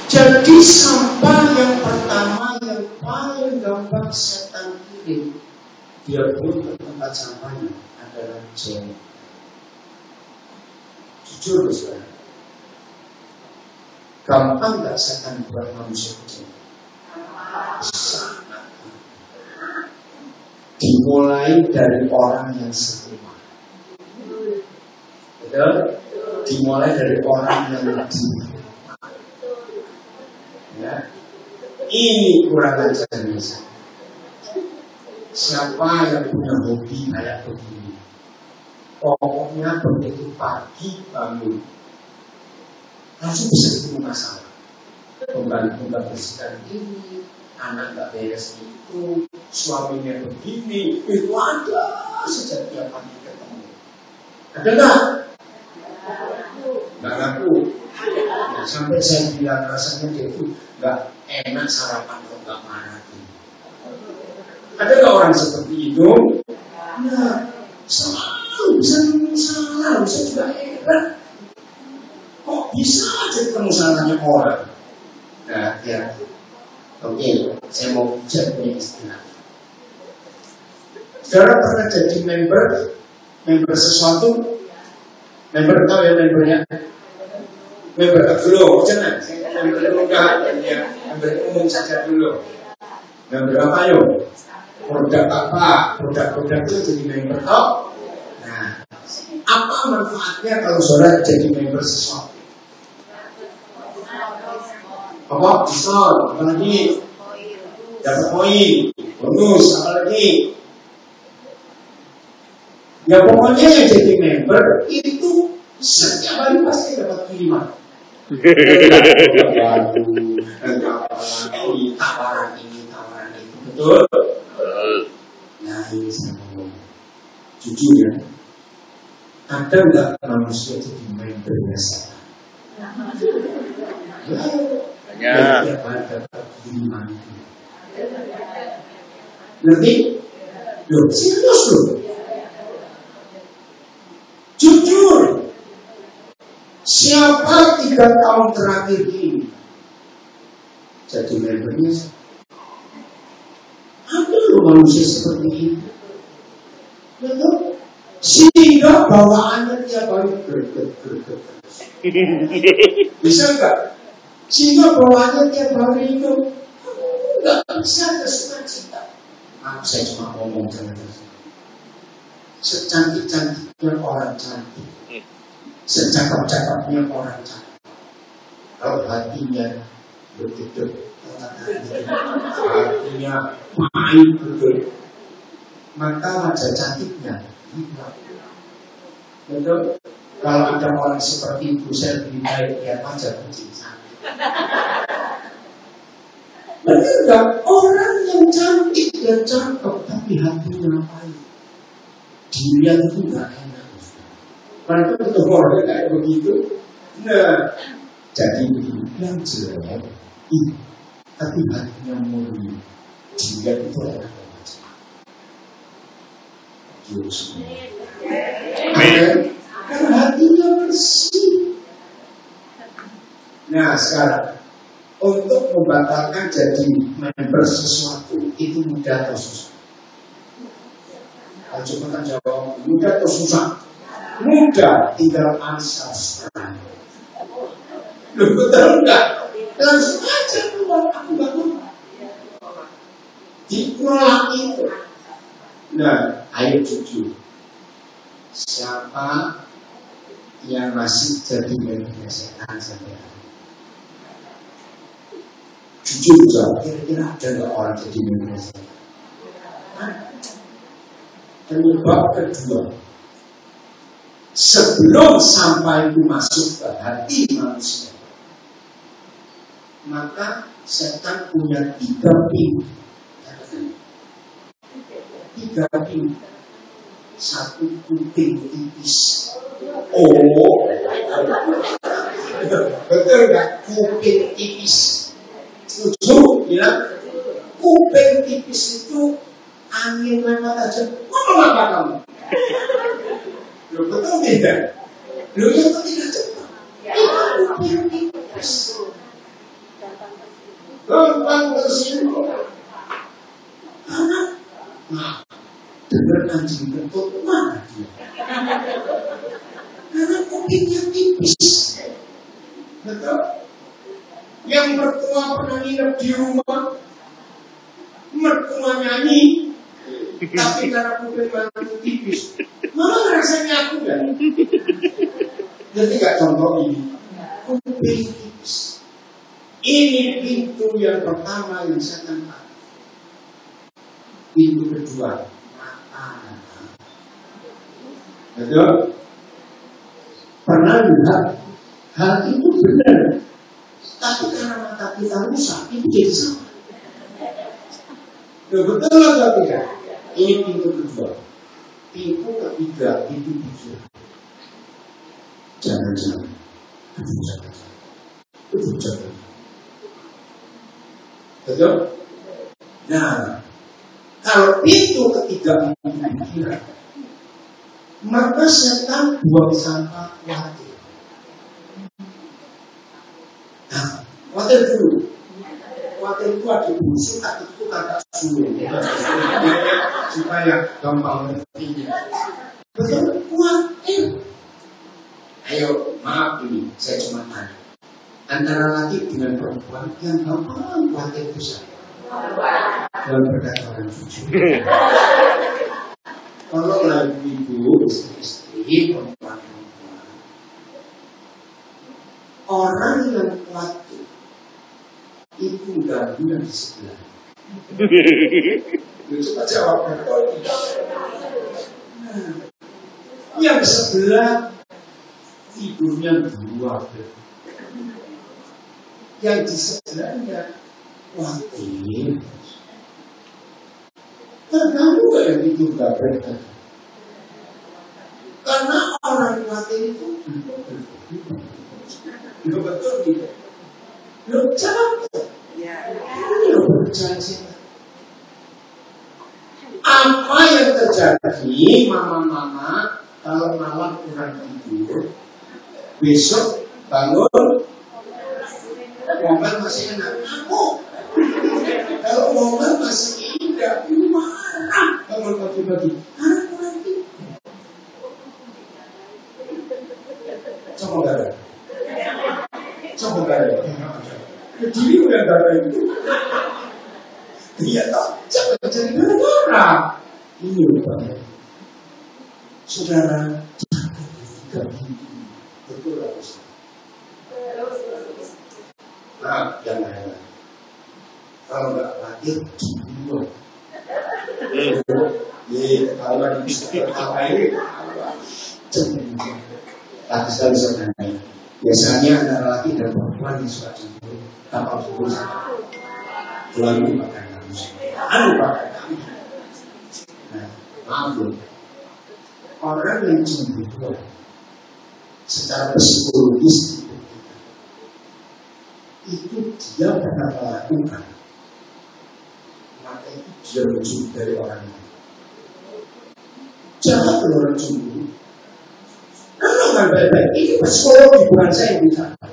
Jadi sampah yang pertama yang paling gampang setan kirim, dia pun ke tempat sampahnya adalah jenggot. Jujur saudara, gampang gak setan buat manusia kecil? Sangat. Dimulai dari orang yang serumah. Betul? Dimulai dari orang yang lebih. Ya. Ini kurang ajarnya. Siapa yang punya hobi kayak begini? Pokoknya begitu pagi bangun langsung bisa ketemu masalah. Pembantu nggak bersihkan ini, anak nggak beres itu, suaminya begini, itu ada sejak tiap pagi ketemu. Ada nggak? Nggak ngaku. Nah, sampai saya bilang rasanya dia itu nggak enak sarapan kalau nggak marah. Ada nggak orang seperti itu? Nah, selalu bisa ketemu salah, bisa juga hebat. Kok bisa aja ketemu salahnya orang? Nah, ya, oke, saya mau bicara punya istilah. Saudara pernah jadi member sesuatu? Member tahu ya membernya? Member dulu, jangan. Member enggak, ya. Member umum saja dulu. Member apa yuk? Produk apa? Produk-produk itu jadi member toh? Nah, apa manfaatnya kalau saudara jadi member sesuatu? Apa? Diskon, apalagi dapat poin, bonus, apalagi. Ya pokoknya yang jadi member itu setiap hari pasti dapat kiriman. Tawaran ini, tawaran itu, betul? Nah ini saya ngomong jujur ya, ada nggak manusia jadi member biasa? Ya, ada kiriman itu. Ngerti? Loh, serius loh. Jujur, siapa 3 tahun terakhir ini jadi membernya? Ada loh manusia seperti itu. Betul? Sehingga bawaannya tiap hari gerget. Bisa nggak? Sehingga bawaannya tiap hari itu nggak bisa bersuka-cita. Saya cuma ngomong jangan. Secantik-cantiknya orang cantik, secakap-cakapnya orang cantik, kalau hatinya betul, hatinya baik betul, maka wajah cantiknya betul. Kalau ada orang seperti itu, saya lebih baik lihat wajah kucing cantik. Betul nggak? Orang yang cantik dan cakep tapi hatinya baik, dilihat itu nggak enak. Karena itu orang kayak begitu. Nah, jadi yang jelek, tapi hatinya murni, dilihat itu enak macam. Jurus. Karena hatinya bersih. Nah sekarang untuk membatalkan jadi member sesuatu itu mudah atau susah? Coba jawab, mudah atau susah? Mudah, tinggal unsubscribe. Loh betul enggak? Langsung aja keluar aku bangun. Ditolak itu. Nah, ayo jujur. Siapa yang masih jadi membernya setan sampai hari? Jujur jawab, kira-kira ada nggak orang jadi membernya setan? Penyebab kedua, sebelum sampai itu masuk ke hati manusia, maka setan punya 3 pintu. 3 pintu. 1 kuping tipis. Oh, betul nggak? Kuping tipis. Setuju? Bilang kuping tipis itu angin lewat aja. Ngomong apa kamu? Loh betul tidak? Loh yang tidak cepat. Itu kuping tipis. gampang tersinggung. Karena, nah, dengar anjing kentut mana dia? Karena kupingnya tipis. Betul? Yang mertua pernah nginep di rumah, mertua nyanyi, tapi karena kuping mantu tipis, mama ngerasanya aku kan? Jadi gak contoh ini, kuping tipis. Ini pintu yang pertama yang saya tangkap. Pintu kedua, mata. Betul? Pernah lihat hal itu benar, tapi karena mata kita rusak, itu jadi salah. Betul atau tidak? Ini pintu kedua. Pintu ketiga, pintu pikiran. Jangan-jangan. Itu jangan. Betul? Nah, kalau pintu ketiga pintu pikiran, maka setan buang sangka khawatir. Nah, khawatir dulu. Khawatir itu ada busuk, itu kata sulung. Supaya gampang ngertinya. Betul? Khawatir. Ayo, maaf ini, saya cuma tanya. Antara laki dengan perempuan yang gampang khawatir itu saya. Dalam berkata orang jujur. Kalau lagi ibu, istri, perempuan-perempuan, orang yang khawatir itu ganggu yang di sebelah. Coba jawab betul. Nah, yang sebelah tidurnya dua, yang di sebelahnya khawatir. Terganggu gak yang tidur gak benar? Karena orang khawatir itu betul gitu. Lo capek. Ini lo berjanji. Apa yang terjadi, mama-mama, kalau malam kurang tidur, besok bangun, momen masih enak. Aku, kalau momen masih indah, marah. Bangun pagi-pagi, karena kurang tidur. Coba gak ada. Coba gak ada. Jadi udah gak ada itu. Iya tak, jangan jadi gara-gara. Ini rupanya. Saudara, jangan tiga gigi. Betul lah Ustaz. Nah, jangan. Kalau gak hadir, dua. Kalau lagi bisa tertawa ini, jangan. Tapi sekali sebenarnya. Biasanya antara laki dan perempuan yang suka cemburu, tanpa cemburu sama. Lalu makan manusia. Nah, maaf loh. Orang yang cemburu secara psikologis itu dia pernah melakukan, maka itu dia mencuri dari orang lain. Jangan orang cemburu. Kalau nggak baik-baik, ini psikologi bukan saya yang bicara.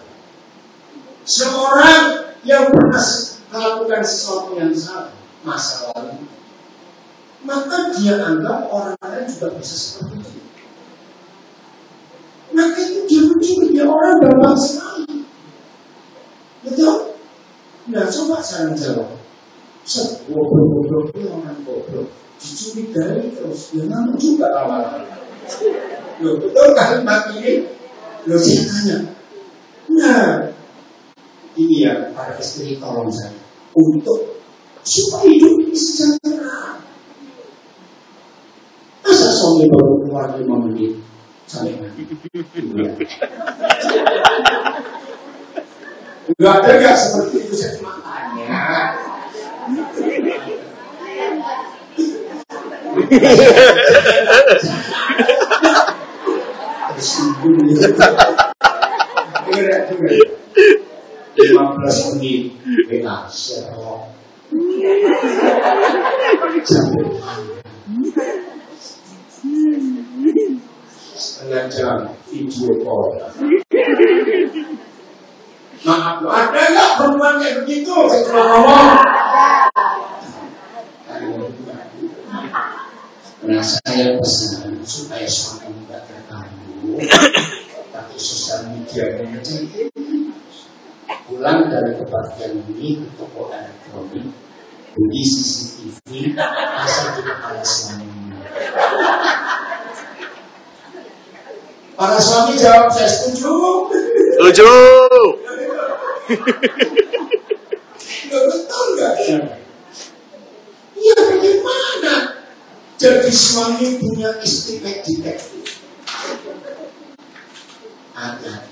Seorang yang pernah melakukan sesuatu yang salah masa lalu, maka dia anggap orang lain juga bisa seperti itu. Maka itu dia mencuri, dia orang gampang sekali. Betul? Nah, coba saya menjawab. Goblok-goblok itu orang goblok, dicurigai terus, dia namun juga lama-lama. Loh, betul kalimat ini? Loh, saya tanya. Nah, ini ya, para istri tolong saya. Untuk supaya hidup ini sejahtera. Masa suami baru keluar 5 menit sampai mati? Enggak ada gak seperti itu, saya cuma tanya. Tersinggung gitu. Dengar. 15 menit bebas serong. Setengah jam video call. Maaf, ada nggak perempuan kayak begitu? Saya cuma ngomong. Nah, saya pesan supaya suami tidak terganggu, pakai sosial media ini. Pulang dari kebagian ini ke toko elektronik, beli CCTV, asal tidak kalah suaminya. Para suami jawab, saya setuju. Setuju. Nggak betul nggak? Iya, bagaimana? Jadi suami punya istri kayak detektif. Ada.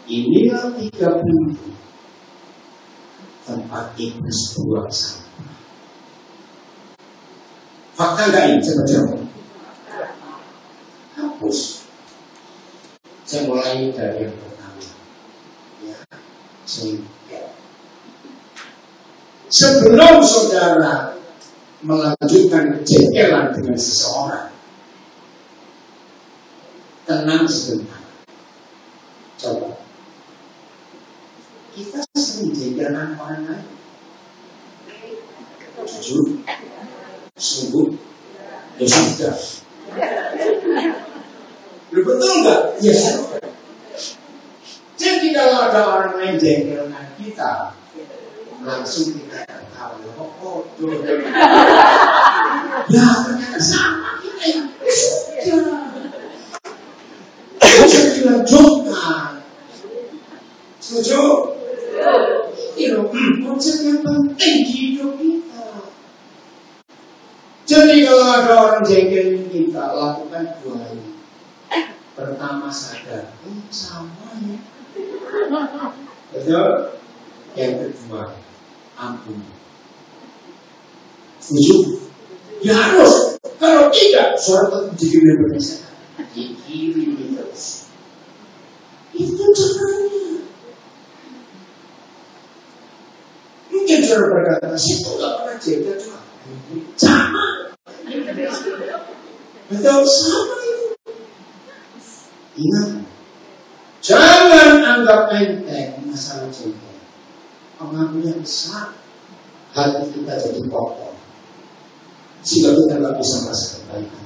Inilah 3 pintu tempat iblis buang sampah. Fakta nggak ini? Coba jawab. Hapus. Saya mulai dari yang pertama. Ya, sebelum saudara melanjutkan kejengkelan dengan seseorang, tenang sebentar. Coba, kita sering jengkelan orang lain. Jujur, sungguh, ya sudah. Betul nggak? Ya sudah. Jadi kalau ada orang lain jengkelan kita, langsung kita tahu, oh, ya ternyata sama kita yang sudah. Bisa dilanjutkan. Setuju? Ini loh, konsep yang penting di hidup kita. Jadi kalau ada orang jengkelin kita, lakukan 2 hal. Pertama sadar, sama ya. Betul? Yang kedua, ampuni. Setuju? Ya harus. Kalau tidak, suara tetap dikirim Indonesia. Dikirim terus. Itu caranya. Mungkin suara berkata, situ gak pernah jaga juga. Sama. Betul, sama itu. Ingat, jangan anggap enteng masalah jengkel. Pengaruhnya besar. Hati kita jadi kotor. Sehingga kita gak bisa merasa kebaikan.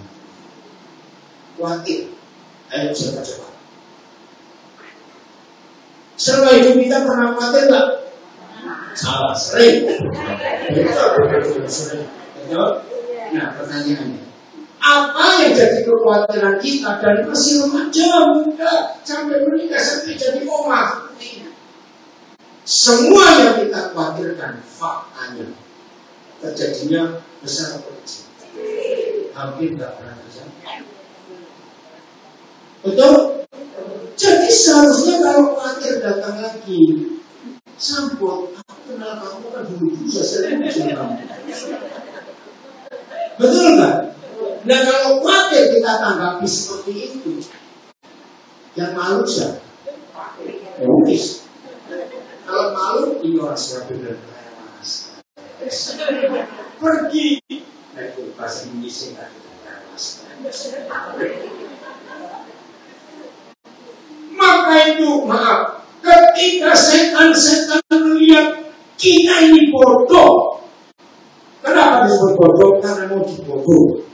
Khawatir. Ayo coba. Selama hidup kita pernah khawatir gak? Salah, sering. Sering. Nah, pertanyaannya, apa yang jadi kekhawatiran kita dari masih remaja, muda, sampai menikah, sampai jadi omah? Semua yang kita khawatirkan faktanya terjadinya besar atau kecil, hampir tidak pernah terjadi. Betul? Jadi seharusnya kalau khawatir datang lagi, sambut, aku kenal kamu kan dulu saya sering kamu. Betul nggak? Nah kalau khawatir kita tanggapi seperti itu, yang malu siapa? Mungkin. Kalau malu, ini orang Surabaya keras. Pergi. Nah itu bahasa Indonesia nggak keras. Maka itu, maaf, ketika setan-setan melihat kita ini bodoh. Kenapa disebut bodoh? Karena mau dibodoh.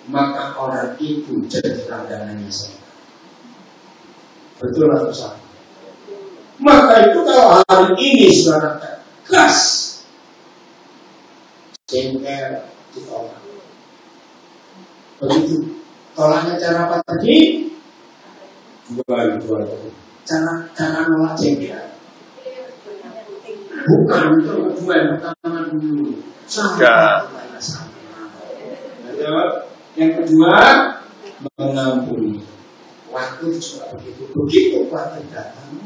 Maka orang itu jadi langganannya setan. Betul atau salah? Maka itu kalau hari ini saudara tegas, jengkel ditolak. Begitu. Tolaknya cara apa tadi? Dua. Cara nolak jengkel. Bukan itu dua yang pertama dulu. Sama. Yang kedua mengampuni. Waktu juga begitu. Begitu waktu datang.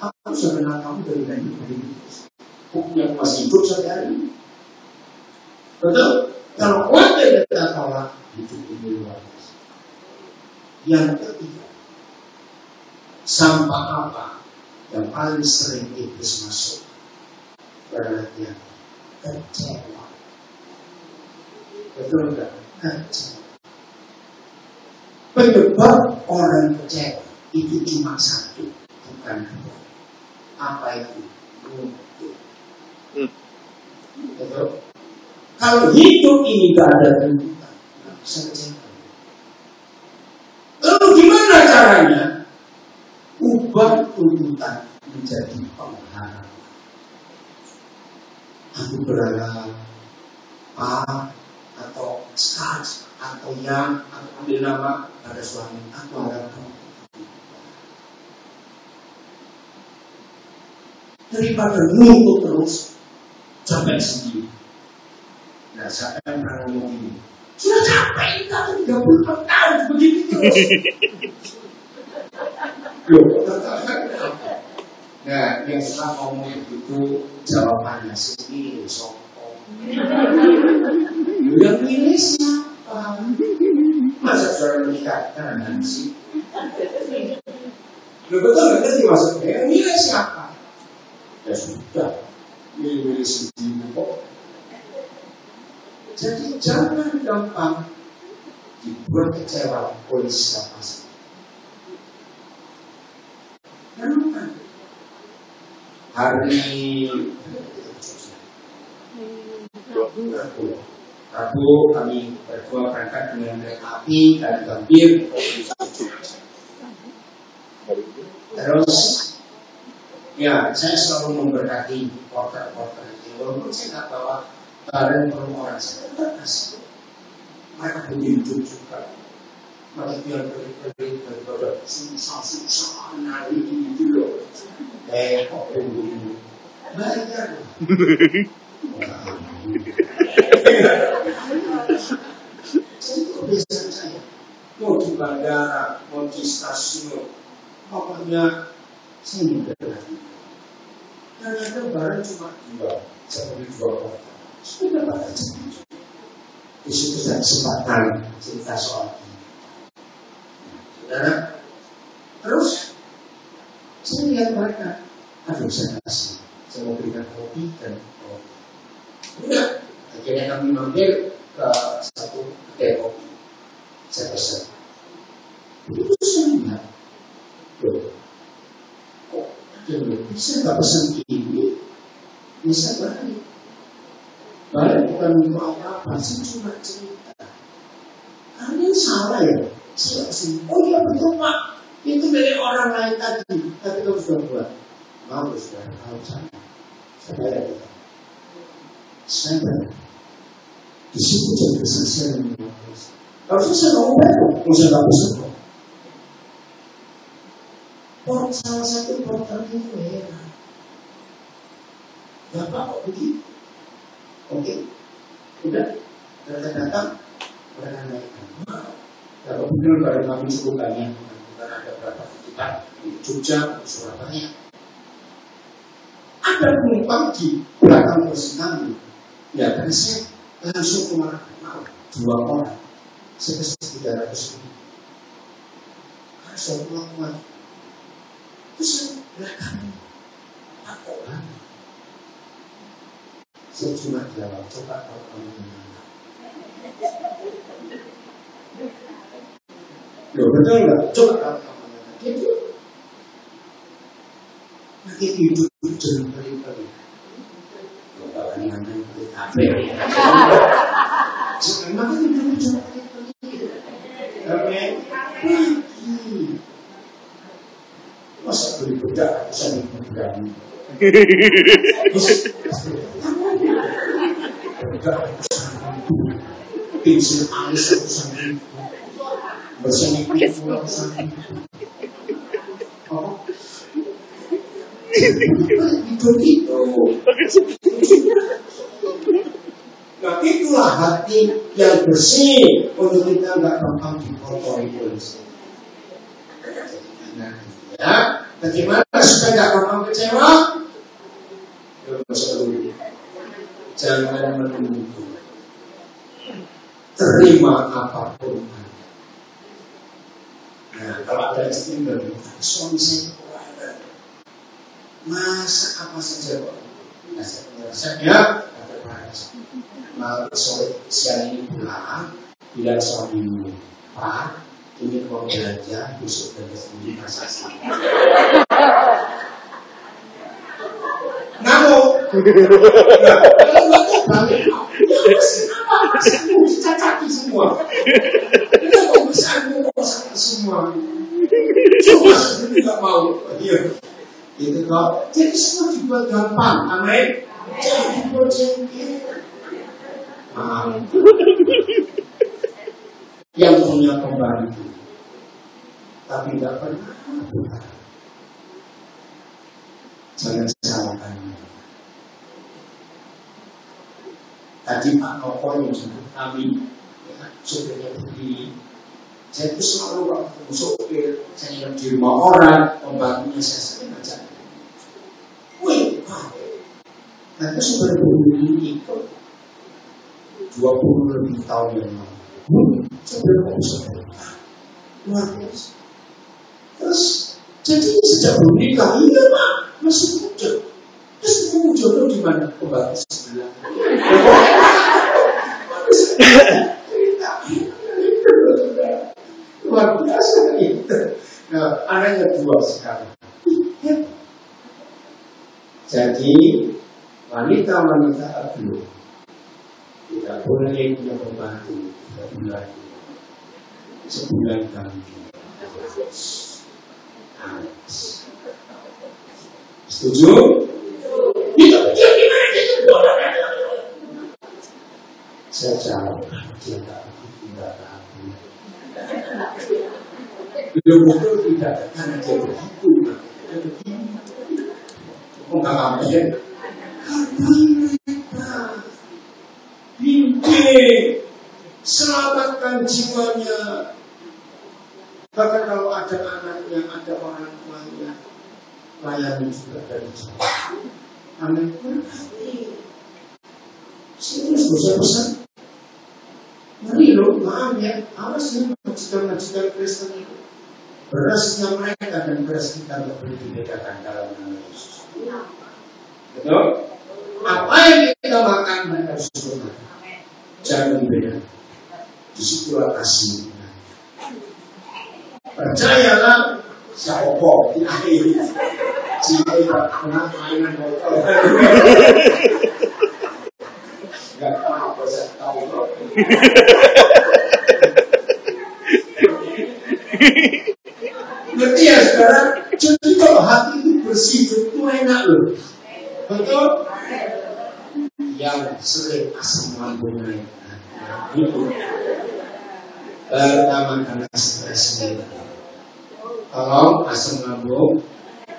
Aku sudah kenal kamu dari ini. Yang masih hidup sehari ini. Betul? Kalau waktu kita tolak, itu luar biasa. Yang ketiga, sampah apa yang paling sering iblis masuk? Perhatian, kecewa. Betul enggak? Kecewa. Penyebab orang kecewa itu cuma satu. bukan dua. Apa itu? Nuntut. Betul? Kalau hidup ini gak ada tuntutan, nggak bisa kecewa. Lalu gimana caranya? Ubah tuntutan menjadi pengharapan. Aku berharap Pak atau Skats atau yang atau ambil nama pada suami. Aku harap kamu daripada nuntut terus capek sendiri. Nah, siapa yang pernah ngomong ini? Sudah capek kan 34 tahun begitu terus. Nah, yang suka ngomong begitu jawabannya sendiri sokong. Yang milih siapa? Masa saudara menikah kan sih? Lo betul nggak ngerti maksudnya? Yang milih siapa? Ya sudah, milih sendiri kok. Jadi jangan gampang dibuat kecewa oleh siapa saja. Kenapa? Hari Rabu kami berdua berangkat dengan kereta api dari Gambir. Terus ya saya selalu memberkati porter-porter itu. Walaupun saya nggak bawa barang per orang, saya tetap kasih. Mereka begitu juga. Mereka biar beri-beri daripada susah-susah nari gitu loh. Kok begini? Bayar. Jadi kebiasaan saya, mau di bandara, mau di stasiun, pokoknya saya mudah lagi. Ternyata barang cuma dua, seperti dua orang. Sudah dapat aja. Di situ saya kesempatan cerita soal ini. Saudara, terus saya lihat mereka, aduh saya kasih, saya mau berikan kopi dan kopi. Udah, akhirnya kami mampir ke satu kedai kopi. Saya pesan. Begitu saya lihat, loh, kok ada lebih? Saya nggak pesan ini, bisa balik. Balik bukan mau apa, saya cuma cerita. Kalian salah ya? Saya pesan, oh iya betul Pak, itu dari orang lain tadi, tapi kamu sudah buat. Mau sudah tahu saya bayar itu. Saya bayar. Di situ jadi kesaksian yang menulis. Kalau saya ngomong baik, saya nggak pesan kok. Salah satu porter itu heran. Bapak kok begitu? Oke, udah datang, mereka naikkan. Kalau benar baru kami suruhkannya, bukan ada berapa kita di Jogja, di Surabaya. Ada penumpang di belakang bus kami. Ya, karena saya langsung ke mana? Dua orang. Saya kasih 300 ribu. Karena saya pulang. Terus saya belakang. Apa orang? Saya cuma jawab, coba kalau kamu gimana? Loh, betul nggak? Coba kalau kamu gimana? Gitu. Nanti hidup jangan beri-beri. Kalau ini namanya beri kafe. Maka hidup jangan beri-beri. Oke? Masa beri bedak, aku sambil berani. Bedak aku sambil pensil alis aku sambil bersama kuku aku sambil itu. Nah itulah hati yang bersih untuk kita nggak gampang dikotori polisi. Ya, bagaimana supaya nggak gampang kecewa? Jangan menunggu. Terima apapun. Nah, kalau ada istri berkata, suami saya kekuatan. Masa apa saja kok? Nah, saya penyelesaiannya ada bahasa. Nah, sore siang ini pulang, bilang suamimu, Pak, ini mau belanja besok dan sendiri masak. Kalau nggak balik, kenapa pesanmu dicacati semua? Kenapa pesanmu kosong semua? Cuma sendiri nggak mau. Iya, itu kok. Jadi semua dibuat gampang, amin. Jangan dibuat jengkel. Yang punya pembantu, tapi nggak pernah. Jangan salahkan. Tadi Pak Noko yang jemput kami, ya, sopirnya begini. Saya itu selalu waktu ketemu sopir, saya yang di rumah orang, pembantunya saya sering ngajak. Wih, Pak, nanti sopir begini ikut 20 lebih tahun yang lalu. Sopir kok bisa berubah? Luar biasa. Terus, jadi sejak belum nikah, iya Pak, masih muda. Terus ketemu jodoh di mana? Pembantu sebelah. Luar biasa itu. Nah, anaknya 2 sekarang. Jadi wanita-wanita ablu tidak boleh punya pembantu 3 bulan, sebulan ganti. Setuju? Saya jawab, dia tidak ragu. Betul tidak, karena dia begitu. Dia begini. Kok nggak apa ya? Bimbing, selamatkan jiwanya. Bahkan kalau ada anaknya, ada orang tuanya, layani juga dari jauh. Amin. Serius saya pesan. Ngeri loh, maaf ya, awas ya majikan-majikan Kristen itu. Berasnya mereka dan beras kita tidak boleh dibedakan dalam nama Yesus. Betul? Apa yang kita makan mereka harus makan. Jangan beda. Disitulah kasih. Percayalah, siapa di akhir. Jika tidak pernah mainan botol. Gak apa-apa saya tahu kok. Ngerti ya sekarang? Jadi kalau hati itu bersih itu enak loh. Betul? Yang sering asam lambungnya itu pertama karena stres sendiri. Kalau asam lambung,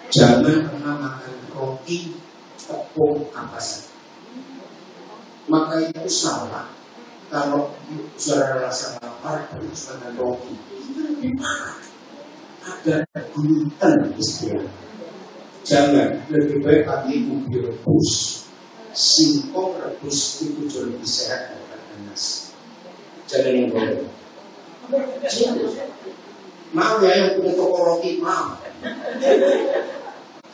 jangan pernah makan roti, tepung, apa saja. Maka itu salah. Kalau saudara rasa lapar, harus makan roti. Itu lebih parah. Ada gluten istilah. Jangan, lebih baik pakai ubi rebus. Singkong rebus itu jauh lebih sehat daripada nasi. Jangan yang boleh. Maaf ya yang punya toko roti, maaf.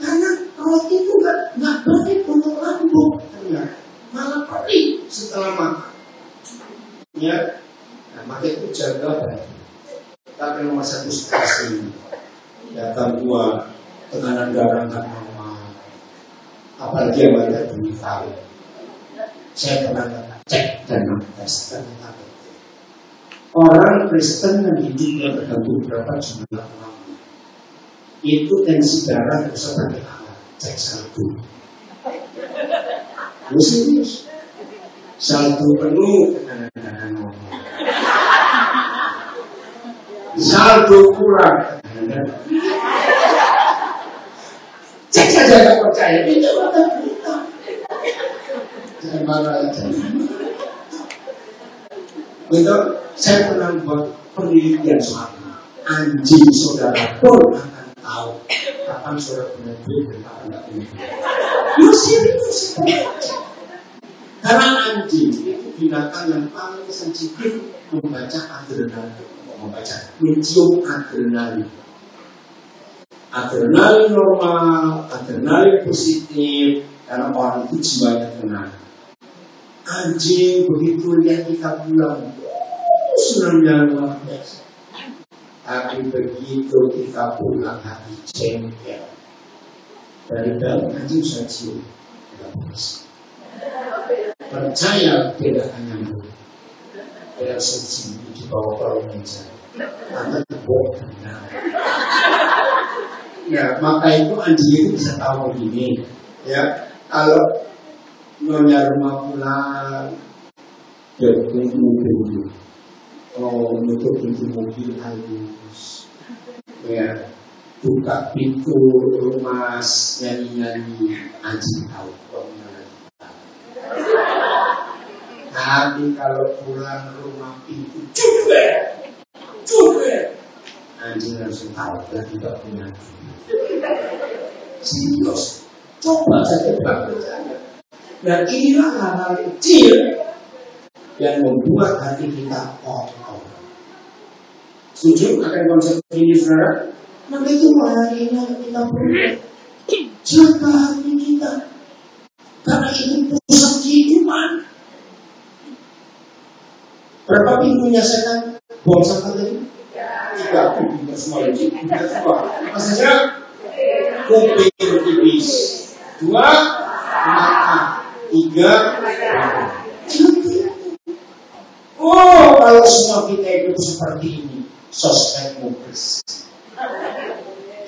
Karena roti itu nggak baik untuk lambung. Malah perih setelah makan. Ya, nah, maka itu jaga baik. Tapi nomor 1 stres ini, ya gangguan, tekanan darah nggak normal. Apalagi yang banyak dulu tahu. Saya pernah cek dan tes ternyata orang Kristen yang hidupnya tergantung berapa jumlah lama. Itu tensi darah bisa pakai alat cek saldo. Serius, saldo penuh tekanan darah normal. Saldo kurang tekanan darah. Cek saja tak percaya, itu kata berita. Jangan marah aja. Betul, saya pernah buat penelitian soal anjing saudara pun akan tahu kapan saudara punya duit dan kapan tidak punya duit. Lu serius? Karena anjing itu binatang yang paling sensitif membaca adrenalin, mencium adrenalin. Adrenalin normal, adrenalin positif, karena orang itu jiwanya tenang. Anjing begitu lihat kita pulang, senangnya luar biasa. Tapi begitu kita pulang hati jengkel. Dari dalam anjing saya cium, Percaya tidak hanya mulut. Tidak suci di bawah kolong meja. Karena bohong. Ya, maka itu anjing itu bisa tahu begini. Ya, kalau nyonya rumah pulang, ya mobil, nutup pintu mobil halus. Ya, buka pintu rumah nyanyi-nyanyi, anjing tahu. Tapi kalau pulang rumah pintu juga anjing langsung tahu dan tidak punya. Serius, coba saja bercanda. Dan inilah hal-hal kecil yang membuat hati kita kotor. Setuju akan konsep ini, saudara? Maka itu hari ini kita perlu jaga hati kita, karena itu pusat kehidupan. Berapa pintunya setan buang sampah tadi? 3 pintu semua lagi. Apa saja? Kuping tipis, 2 mata, 3 oh, kalau semua kita itu seperti ini, sosmed mukris,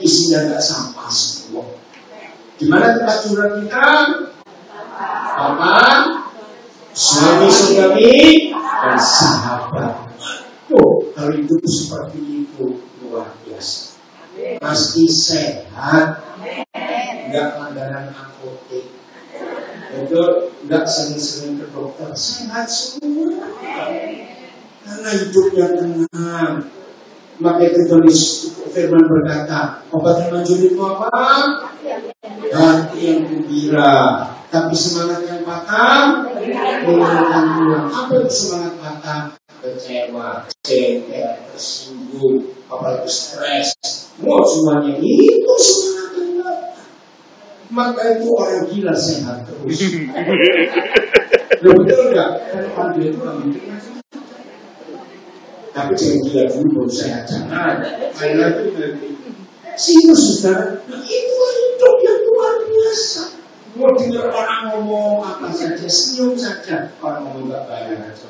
isinya nggak sampah semua. Di mana tempat curhat kita? Bapak, suami, dan sahabat. Kalau hidup seperti itu luar biasa. Pasti sehat, nggak langganan apotek, itu nggak sering-sering ke dokter, sehat semua. Karena hidupnya tenang. Maka itu tulis firman berkata, obat yang manjur itu apa? Hati yang gembira. Tapi semangat yang patah menghilangkan Tuhan. Apa itu semangat patah? Kecewa, kecewa, tersinggung, apalagi stres. Semuanya itu semangat yang patah. Maka itu orang gila sehat terus. Betul enggak? Karena orang gila itu orang gila. Tapi jangan gila dulu baru sehat. Jangan. Main lagi nanti. Sehingga saudara, itu hidup yang luar biasa. Mau dengar orang ngomong apa saja, senyum saja. Orang ngomong gak bayar aja.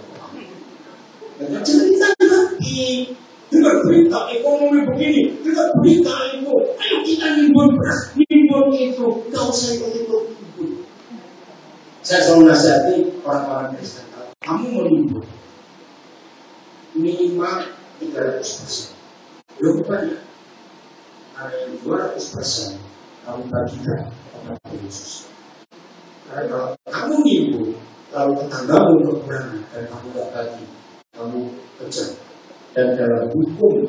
Dan jangan ditanggapi. Dengar berita ekonomi begini, dengar berita itu. Ayo kita nimbun beras, nimbun itu. Gak usah ikut-ikut nimbun. Saya selalu nasihati orang-orang Kristen. Kamu mau nimbun minimal 300%. Belum banyak. Ada yang 200%. Kamu bagikan kepada Yesus. Karena kalau kamu nimbun, kalau tetanggamu kekurangan dan kamu gak bagi, kamu kejam. Dan dalam hukum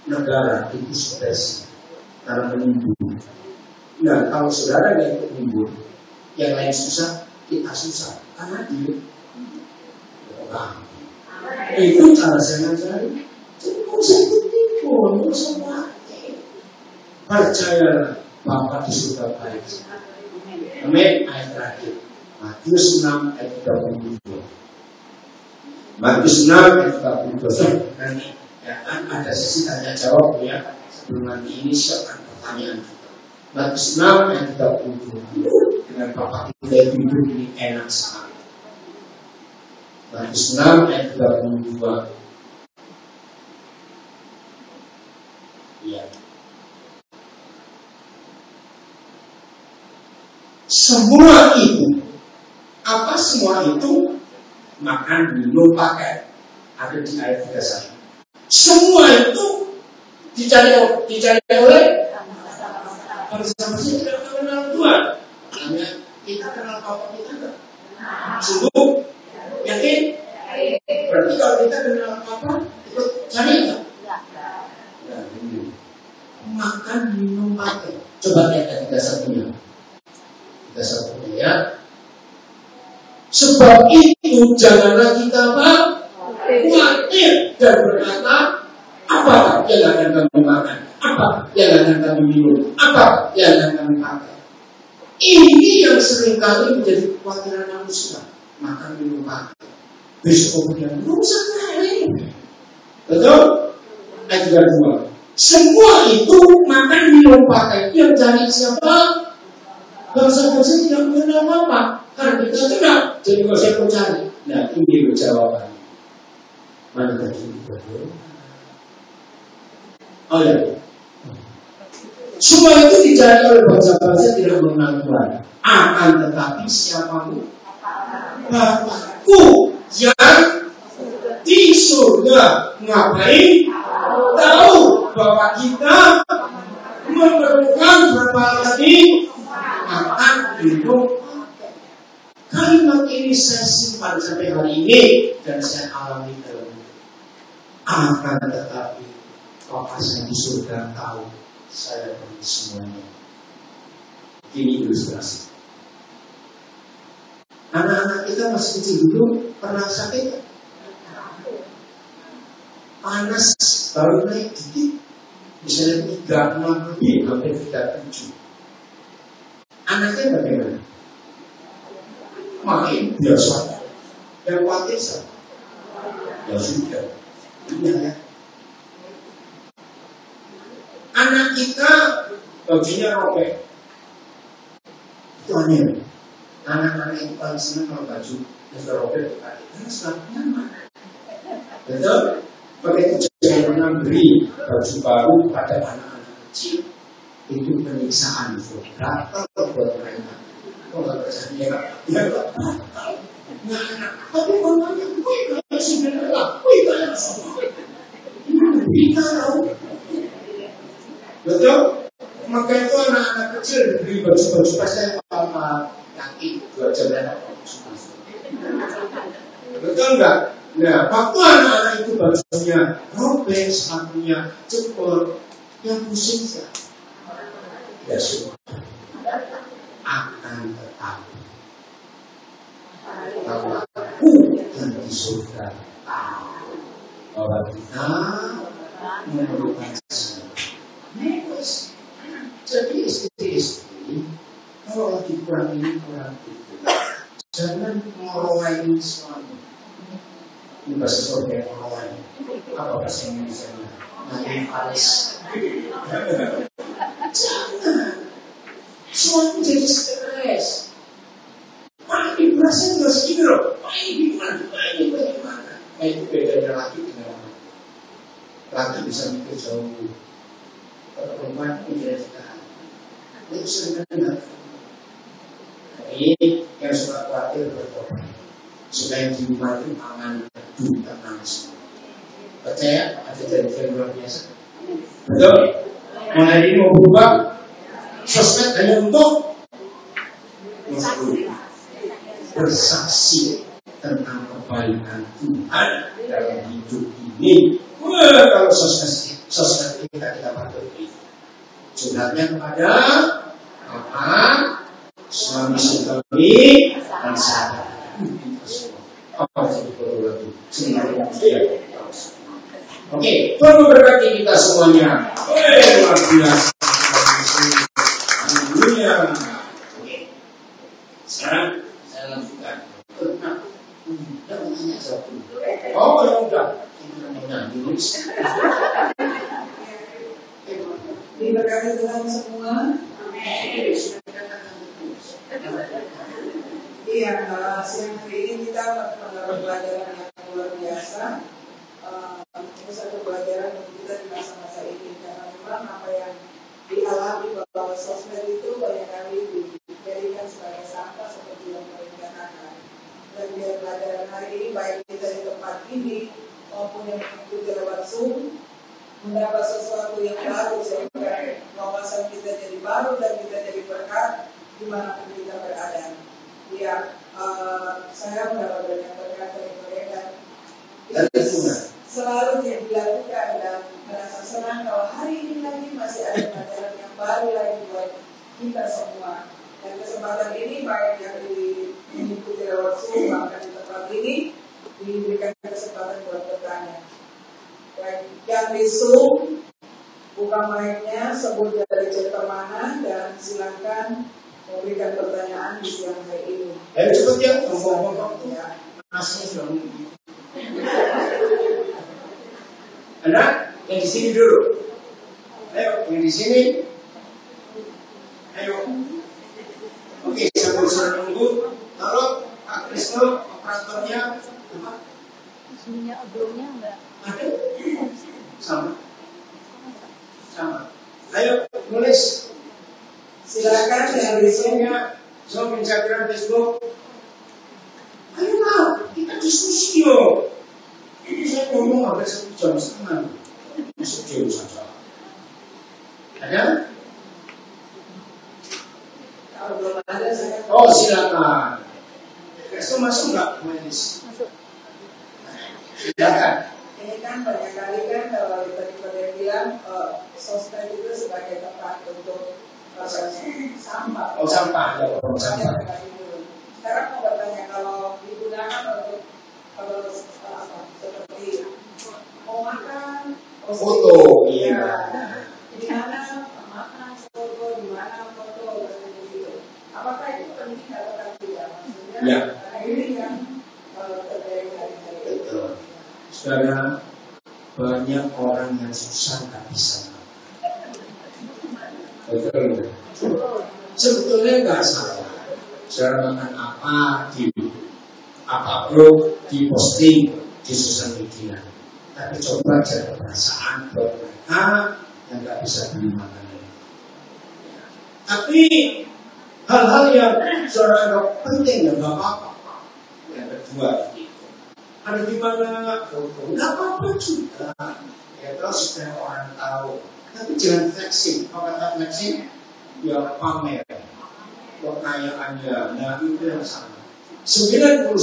negara itu spesies karena menimbun. Nah, kalau saudara gak ikut nimbun, yang lain susah, kita susah. Karena dia orang. Itu cara saya ngajari. Jadi kok saya ikut nimbun, kok saya mati. Percayalah, Bapa di surga baik. Amin. Ayat terakhir, Matius 6 ayat 32. Matius 6 ayat 32. Nanti ya kan ada sesi tanya jawab ya. Sebelum nanti ini siapkan pertanyaan kita. Matius 6 ayat 32. Dengan Bapak kita hidup ini enak sekali. Matius 6 ayat 32. Ya. Semua itu, apa semua itu? Makan, minum, pakai. Ada di ayat 31. Semua itu dicari oleh bersama saja tidak mengenal Tuhan. Hanya kita kenal Bapak kita enggak? Sungguh yakin? Berarti kalau kita kenal Bapak, ikut cari enggak? Ya, makan, minum, pakai. Coba lihat 31-nya. 31 ya. Sebab itu janganlah kita khawatir dan berkata, apa yang akan kami makan, apa yang akan kami minum, apa yang akan kami pakai. Ini yang seringkali menjadi kekhawatiran manusia. Makan, minum, pakai. Besok kemudian belum sampai. Betul? Ayat 32. Semua itu makan, minum, pakai. Yang cari siapa? Bangsa-bangsa tidak mengenal apa, karena kita tidak. Jadi kalau saya mau cari, nah ini jawaban. Mana tadi berdoa? Oh ya, semua itu dicari oleh bangsa-bangsa tidak mengenal Tuhan. Akan tetapi siapapun Bapakku yang di surga ngapain? Tahu bahwa kita memerlukan berapa tadi akan hidup. Kalimat ini saya simpan sampai hari ini dan saya alami dalam hidup. Akan tetapi Bapak saya di surga tahu saya perlu semuanya. Ini ilustrasi. Anak-anak kita masih kecil dulu pernah sakit? Panas baru naik dikit, misalnya 36 lebih hampir 37. Anaknya bagaimana? Makin biasa. Yang khawatir siapa? Ya sudah. Iya ya. Anak kita bajunya robek. Itu aneh. Anak-anak yang paling senang kalau baju yang sudah robek dipakai. Karena sudah nyaman. Betul? Begitu jangan beri baju baru pada anak-anak kecil. Itu penyiksaan. Gatal buat mereka. Kok gak percaya? Ya gak gatal. Tapi mamanya, gue gak sebenarnya. Gue gak sama. Ini lebih tahu. Betul? Maka itu anak-anak kecil diberi baju-baju pas saya sama kaki 2 jam dan betul enggak? Nah, waktu anak-anak itu bajunya robek, sepatunya jebol, yang pusing siapa? Ya sudah. Akan tetapi bahwa aku yang di surga tahu bahwa kita memerlukan semua. Jadi istri-istri kalau lagi kurang ini kurang itu, jangan ngorowain suami. Ini bahasa surga ngorowain. Apa bahasa Indonesia-nya? Nanti Faris. Jangan. Suami jadi stres. Pak ini berasa nggak segini loh. Pak ini bagaimana? Itu bedanya laki dengan laki. Laki bisa mikir jauh. Kalau perempuan mikir kita. Itu sebenarnya. Ini yang suka khawatir bertobat. Supaya di rumah itu aman, teduh, tenang semua. Percaya ada janjian luar biasa. Betul? Mulai ini mau berubah. Sosmed hanya untuk bersaksi tentang kebaikan Tuhan dalam hidup ini. Wah, kalau sosmed kita patuhi. Curhatnya kepada apa? Suami istri dan sahabat. Apa yang perlu lagi? Oke, Tuhan memberkati kita semuanya. Luar biasa. Haleluya. Oke. Sekarang saya lanjutkan. Jangan tanya jawab dulu. Oh, ya udah. Diberkati Tuhan semua. Iya, siang hari ini kita mendapat pelajaran yang luar biasa. Ini satu pelajaran untuk kita di masa-masa ini, karena memang apa yang dialami bahwa sosmed itu banyak kali dijadikan sebagai sampah seperti yang direncanakan. Dan biar pelajaran hari ini baik kita di tempat ini maupun yang mengikuti lewat Zoom mendapat sesuatu yang baru sehingga wawasan kita jadi baru dan kita jadi berkat dimanapun kita berada. Ya, saya mendapat banyak berkat dari mereka. Selalu dilakukan dan merasa senang kalau hari ini lagi masih ada pelajaran yang baru lagi buat kita semua. Dan kesempatan ini baik yang diikuti lewat Zoom bahkan di tempat ini diberikan kesempatan buat bertanya. Baik, yang di Zoom buka mic-nya, sebut dari chat mana dan silakan memberikan pertanyaan di siang hari ini. Ayo cepet ya, ngomong-ngomong ya. Nasinya sudah mungkin. Ada yang di sini dulu. Ayo, yang di sini. Ayo. Oke, sambil saya nunggu. Kalau Pak Krisno operatornya apa? Isunya obronya enggak Ada? Sama. Ayo nulis. Silakan yang Biasanya Zoom, Instagram, Facebook. Ayo lah, kita diskusi yo. Ini saya ngomong ada 1,5 jam. 1 jam saja. Ada? kalau belum ada saya Oh silakan. Besok masuk nggak, Melis? masuk. Silakan. ini kan banyak kali kan kalau tiba-tiba dia bilang sosmed itu sebagai tempat untuk sampah. Oh sampah, ya sampah. Sekarang mau bertanya kalau digunakan untuk kalau seperti mau makan, Foto, iya. di mana makan, foto, di mana foto, gitu. Apakah itu penting atau tidak? Maksudnya, Ya. ini yang terjadi hari-hari. Betul. Saudara, banyak orang yang susah nggak bisa. Betul. Sebetulnya nggak salah. Saudara makan apa di upload, di posting di sosial media. Tapi coba jaga perasaan buat mereka yang nggak bisa beli makanan. Tapi hal-hal yang saudara penting dan nggak apa-apa. Yang kedua itu ada di mana foto nggak apa-apa juga. Ya terus supaya orang tahu. Tapi jangan flexing. Apa kata flexing? Ya pamer kekayaannya. Nah itu yang sama. 99%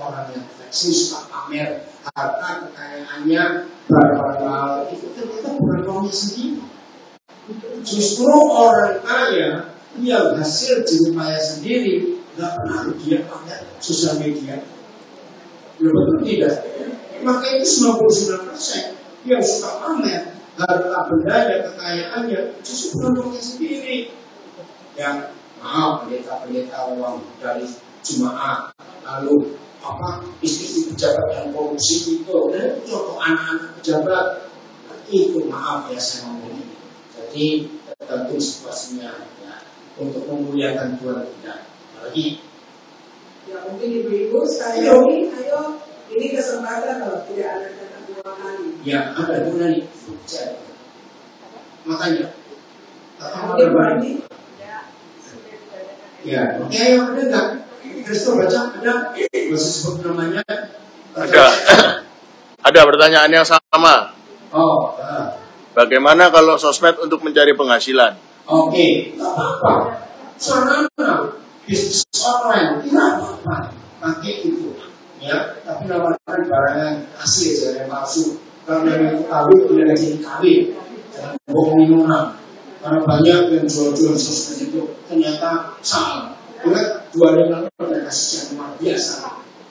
orang yang flexing suka pamer harta kekayaannya, barang-barang itu ternyata bukan uangnya sendiri. Justru orang kaya yang hasil jeripaya sendiri nggak pernah dia pamer sosial media. Betul tidak? Maka itu 99% yang suka pamer harta bendanya, kekayaannya justru bukan uangnya sendiri. Yang maaf, pendeta uang dari jemaah, lalu apa istri pejabat yang korupsi itu, dan contoh anak-anak pejabat itu maaf ya saya ngomong ini. Jadi tergantung situasinya ya, untuk memuliakan Tuhan tidak. Lagi Ya mungkin ibu-ibu sekali ayo ini kesempatan kalau tidak ada kata 2 kali. ya ada dua nih. Makanya Mungkin berani. ya, oke ayo ada nggak? Kristo baca ada, masih sebut namanya. Ada pertanyaan yang sama. Oh, Bagaimana kalau sosmed untuk mencari penghasilan? oke, nggak apa-apa. Sarana bisnis online, tidak apa-apa. Pakai itu, ya. Tapi nawarkan barang yang asli aja, yang palsu. Kalau yang kawin, tidak jadi kawin. Jangan bohongin orang. Karena banyak yang jual-jual sosmed itu ternyata salah. Ingat 2 hari lalu ada kasus yang luar biasa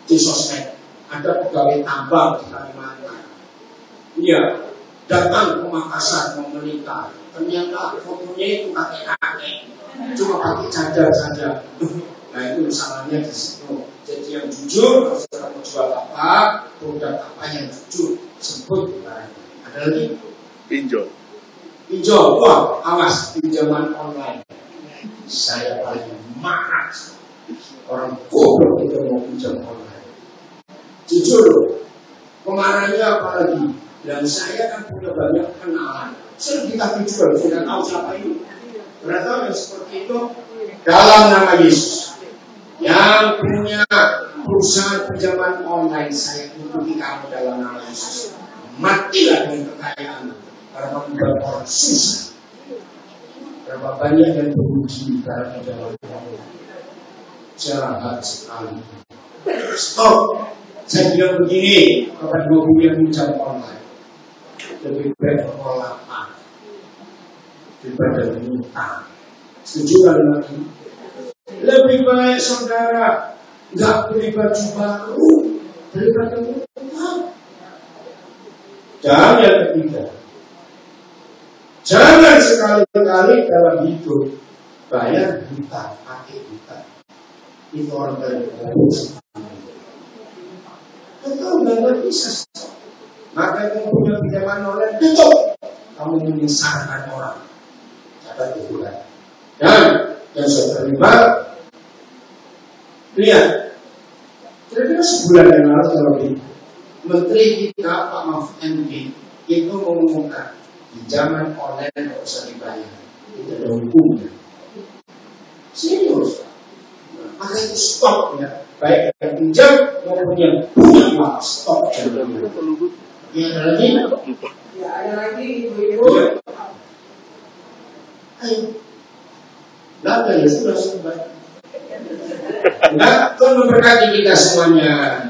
di sosmed. Ada pegawai tambang di Kalimantan. Iya, datang ke Makassar mau menikah. Ternyata fotonya itu kakek-kakek, cuma pakai cadar saja. Nah itu salahnya di situ. Jadi yang jujur, kalau kamu jual apa, produk apa yang jujur, sebut barang. Ada lagi? Pinjol. Pinjol, wah awas pinjaman online. Saya paling marah. Orang goblok itu mau pinjam online. Jujur loh, kemarinnya apalagi. Dan saya kan punya banyak kenalan. Sering kita jual, sudah tahu siapa ini. Ternyata yang seperti itu dalam nama Yesus. Yang punya perusahaan pinjaman online, saya ikuti kamu dalam nama Yesus. Matilah dengan kekayaan. Karena kamu bukan orang susah. Berapa banyak yang beruji karena dalam Allah. Jahat sekali. Stop. Saya bilang begini kepada ibu yang pinjam online. Lebih baik mengolah daripada minta. Setuju kan lagi? Lebih baik saudara nggak beli baju baru daripada minta. Dan yang ketiga, jangan sekali-kali dalam hidup bayar hutang, pakai hutang. Itu orang dari korupsi. Betul, nggak bisa. Maka kamu punya pinjaman online, tutup. Kamu menyesatkan orang. Catat itu kan. Dan yang terlibat. Lihat, kira-kira sebulan yang lalu atau lebih, Menteri kita Pak Mahfud MD itu mengumumkan di zaman online nggak usah dibayar, itu ada hukumnya. Serius, maka itu stop ya, baik yang pinjam maupun yang punya uang, stop. Yang ada lagi? Ya, ada lagi ibu-ibu. Ya. Ayo, berapa ya sudah sampai. Enggak, Tuhan memberkati kita semuanya.